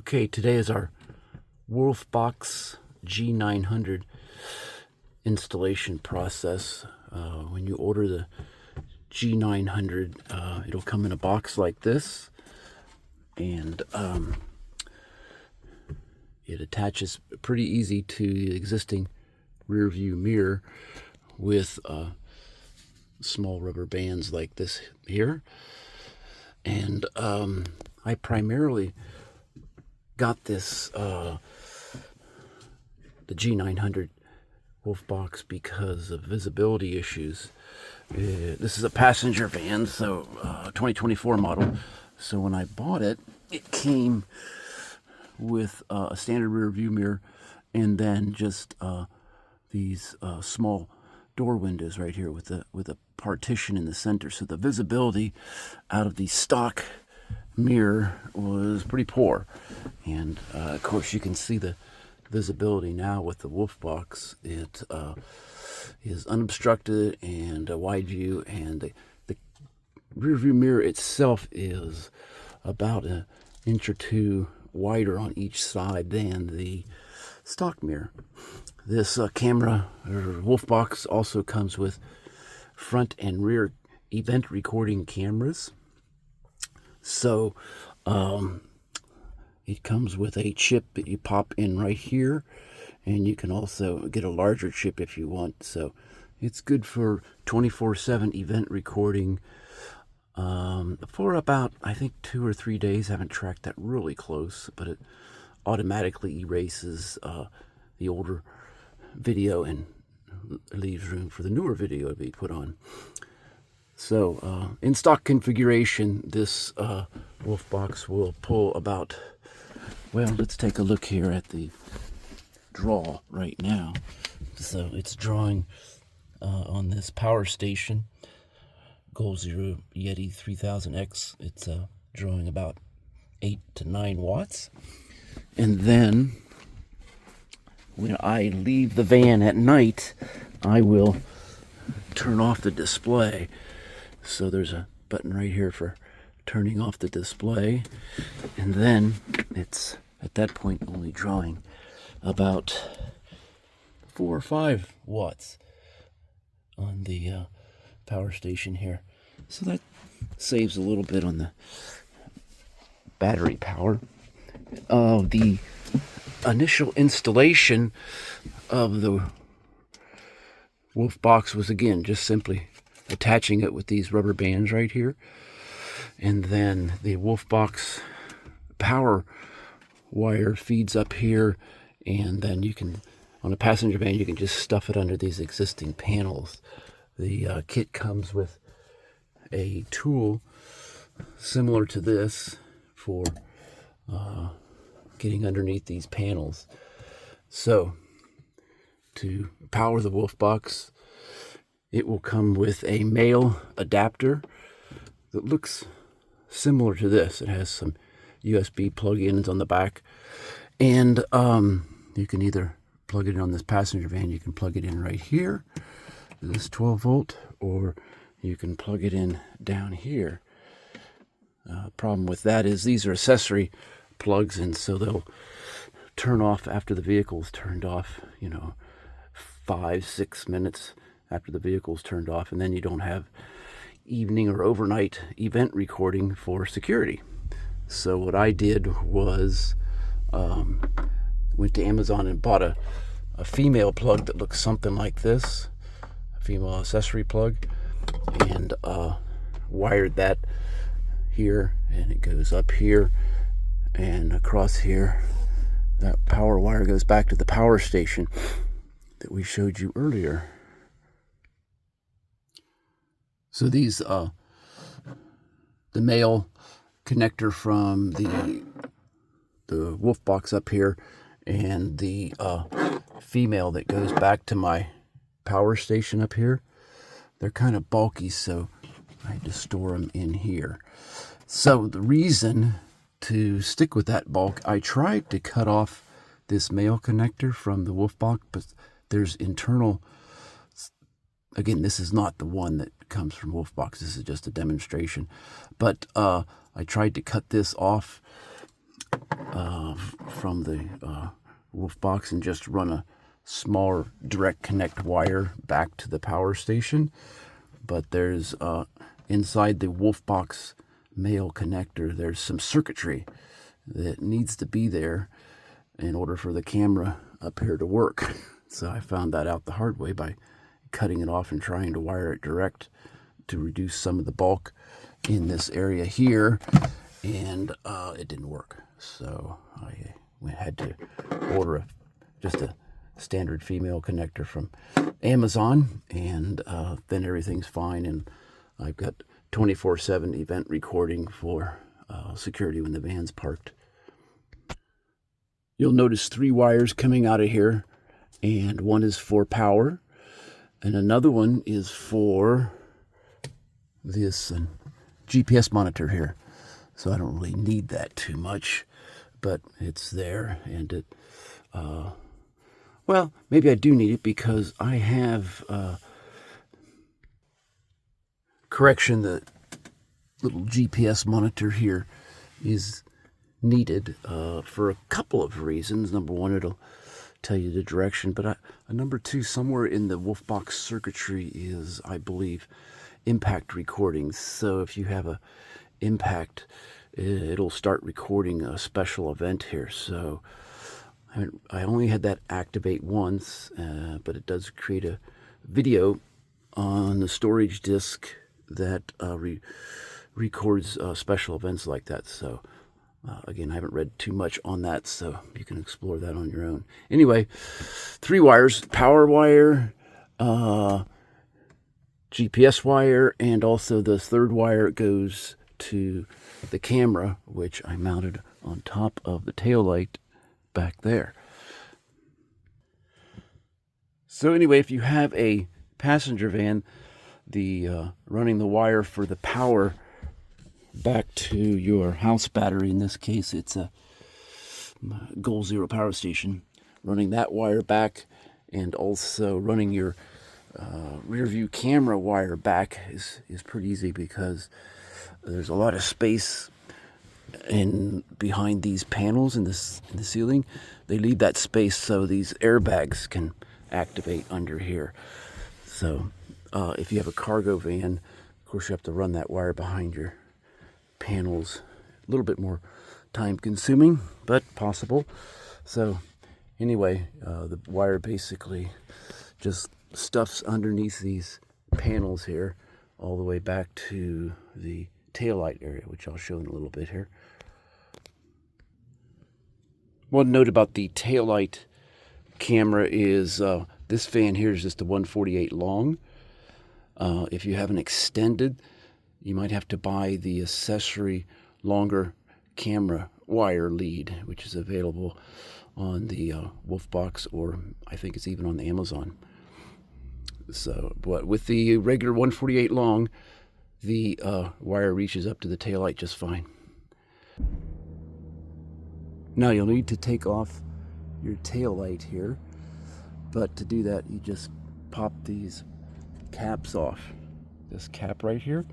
Okay, today is our Wolfbox G900 installation process. When you order the G900, it'll come in a box like this, and it attaches pretty easy to the existing rear view mirror with small rubber bands like this here. And I primarily got this the G900 Wolfbox because of visibility issues. This is a passenger van, so 2024 model. So when I bought it, it came with a standard rear view mirror and then just these small door windows right here with a partition in the center. So the visibility out of the stock mirror was pretty poor, and of course you can see the visibility now with the Wolfbox. It is unobstructed and a wide view, and the rear view mirror itself is about an inch or two wider on each side than the stock mirror. This camera or Wolfbox also comes with front and rear event recording cameras. So it comes with a chip that you pop in right here, and you can also get a larger chip if you want. So it's good for 24/7 event recording for about, I think, 2 or 3 days. I haven't tracked that really close, but it automatically erases the older video and leaves room for the newer video to be put on. So in stock configuration, this Wolfbox will pull about, well, let's take a look here at the draw right now. So it's drawing on this power station, Goal Zero Yeti 3000X. It's drawing about 8 to 9 watts. And then when I leave the van at night, I will turn off the display. So there's a button right here for turning off the display, and then it's at that point only drawing about 4 or 5 watts on the power station here. So that saves a little bit on the battery power. The initial installation of the Wolfbox was, again, just simply attaching it with these rubber bands right here, and then the Wolfbox power wire feeds up here, and then you can, on a passenger van, you can just stuff it under these existing panels. The kit comes with a tool similar to this for getting underneath these panels. So to power the Wolfbox, it will come with a male adapter that looks similar to this. It has some USB plug-ins on the back, and you can either plug it in on this passenger van, you can plug it in right here, this 12 volt, or you can plug it in down here. Problem with that is these are accessory plugs, and so they'll turn off after the vehicle's turned off, 5-6 minutes after the vehicle's turned off, and then you don't have evening or overnight event recording for security. So what I did was went to Amazon and bought a female plug that looks something like this, a female accessory plug, and wired that here, and it goes up here and across here. That power wire goes back to the power station that we showed you earlier. So these, the male connector from the Wolfbox up here, and the female that goes back to my power station up here, they're kind of bulky, so I had to store them in here. So the reason to stick with that bulk, I tried to cut off this male connector from the Wolfbox, but there's internal, again, this is not the one that comes from Wolfbox, this is just a demonstration, but I tried to cut this off from the Wolfbox and just run a smaller direct connect wire back to the power station. But there's inside the Wolfbox male connector, there's some circuitry that needs to be there in order for the camera up here to work. So I found that out the hard way by cutting it off and trying to wire it direct to reduce some of the bulk in this area here, and it didn't work. So I had to order just a standard female connector from Amazon, and then everything's fine, and I've got 24/7 event recording for security when the van's parked. You'll notice 3 wires coming out of here, and one is for power, and another one is for this GPS monitor here. So I don't really need that too much, but it's there, and it, well, maybe I do need it because I have, correction, the little GPS monitor here is needed for a couple of reasons. Number one, it'll tell you the direction, but number two, somewhere in the Wolfbox circuitry is, I believe, impact recordings. So if you have a impact, it'll start recording a special event here. So I only had that activate once, but it does create a video on the storage disk that records special events like that. So again, I haven't read too much on that, so you can explore that on your own. Anyway, 3 wires, power wire, GPS wire, and also the third wire goes to the camera, which I mounted on top of the tail light back there. So anyway, if you have a passenger van, the running the wire for the power back to your house battery, in this case it's a Goal Zero power station, running that wire back and also running your rear view camera wire back is pretty easy, because there's a lot of space behind these panels in the ceiling. They leave that space so these airbags can activate under here. So if you have a cargo van, of course you have to run that wire behind your panels. A little bit more time consuming, but possible. So anyway, the wire basically just stuffs underneath these panels here all the way back to the taillight area, which I'll show in a little bit here. One note about the taillight camera is this fan here is just a 148 long. If you have an extended, you might have to buy the accessory longer camera wire lead, which is available on the Wolfbox, or I think it's even on the Amazon. So, but with the regular 148 long, the wire reaches up to the taillight just fine. Now you'll need to take off your taillight here, but to do that you just pop these caps off. This cap right here,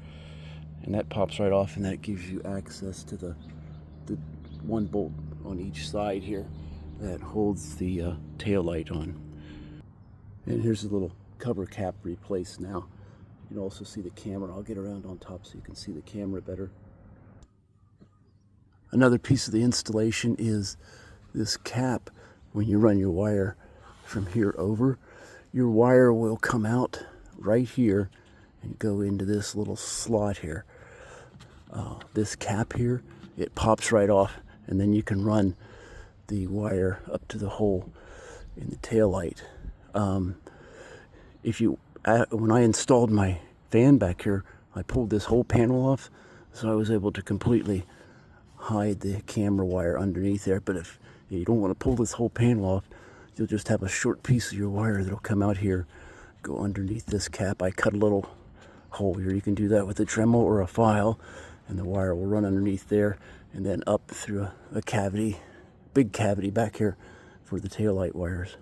and that pops right off, and that gives you access to the one bolt on each side here that holds the tail light on. And here's the little cover cap replaced now. You can also see the camera. I'll get around on top so you can see the camera better. Another piece of the installation is this cap. When you run your wire from here over, your wire will come out right here and go into this little slot here. This cap here, it pops right off, and then you can run the wire up to the hole in the tail light. When I installed my van back here, I pulled this whole panel off, so I was able to completely hide the camera wire underneath there. But if you don't want to pull this whole panel off, you'll just have a short piece of your wire that'll come out here, go underneath this cap. I cut a little hole here. You can do that with a Dremel or a file, and the wire will run underneath there and then up through a cavity, big cavity back here for the taillight wires.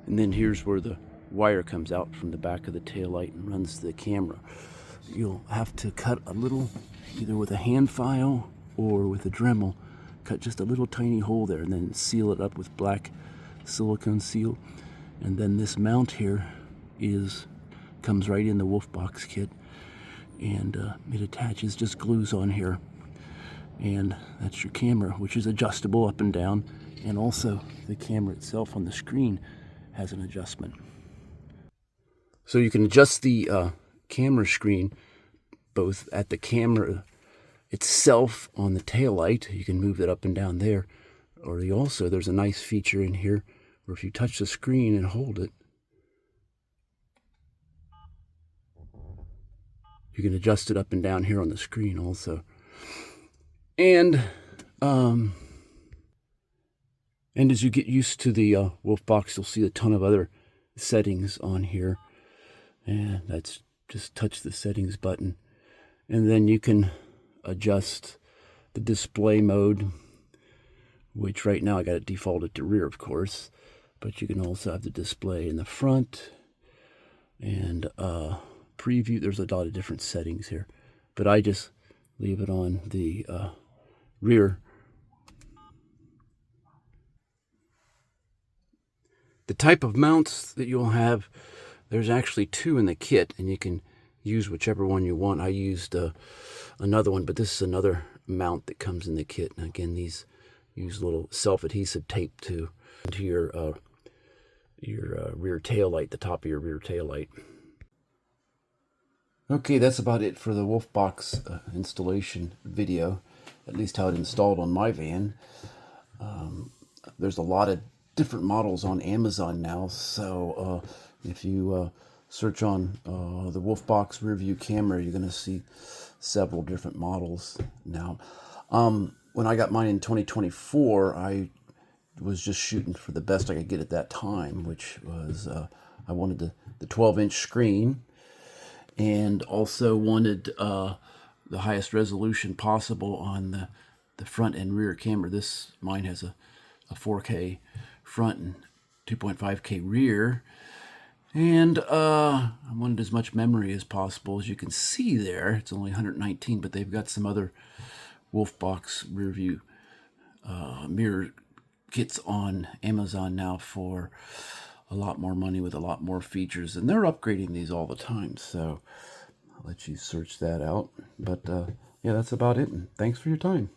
And then here's where the wire comes out from the back of the taillight and runs to the camera. You'll have to cut a little, either with a hand file or with a Dremel, cut just a little tiny hole there and then seal it up with black silicone seal. And then this mount here comes right in the Wolfbox kit, and it attaches, just glues on here. And that's your camera, which is adjustable up and down, and also the camera itself on the screen has an adjustment. So you can adjust the camera screen both at the camera itself on the taillight. You can move it up and down there, or there's a nice feature in here where if you touch the screen and hold it, you can adjust it up and down here on the screen also. And as you get used to the Wolfbox, you'll see a ton of other settings on here. And that's just touch the settings button. And then you can adjust the display mode, which right now I got it defaulted to rear, of course. But you can also have the display in the front and preview. There's a lot of different settings here, but I just leave it on the rear. The type of mounts that you'll have, there's actually two in the kit, and you can use whichever one you want. I used another one, but this is another mount that comes in the kit. And again, these use little self-adhesive tape to your rear tail light, the top of your rear tail light. Okay, that's about it for the Wolfbox installation video, at least how it installed on my van. There's a lot of different models on Amazon now, so if you search on the Wolfbox rear view camera, you're going to see several different models now. When I got mine in 2024, I was just shooting for the best I could get at that time, which was I wanted the 12-inch screen, and also wanted the highest resolution possible on the front and rear camera. Mine has a 4K front and 2.5K rear, and I wanted as much memory as possible. As you can see there, it's only 119, but they've got some other Wolfbox rear view mirror kits on Amazon now for a lot more money with a lot more features, and they're upgrading these all the time, so I'll let you search that out. But yeah, that's about it, and thanks for your time.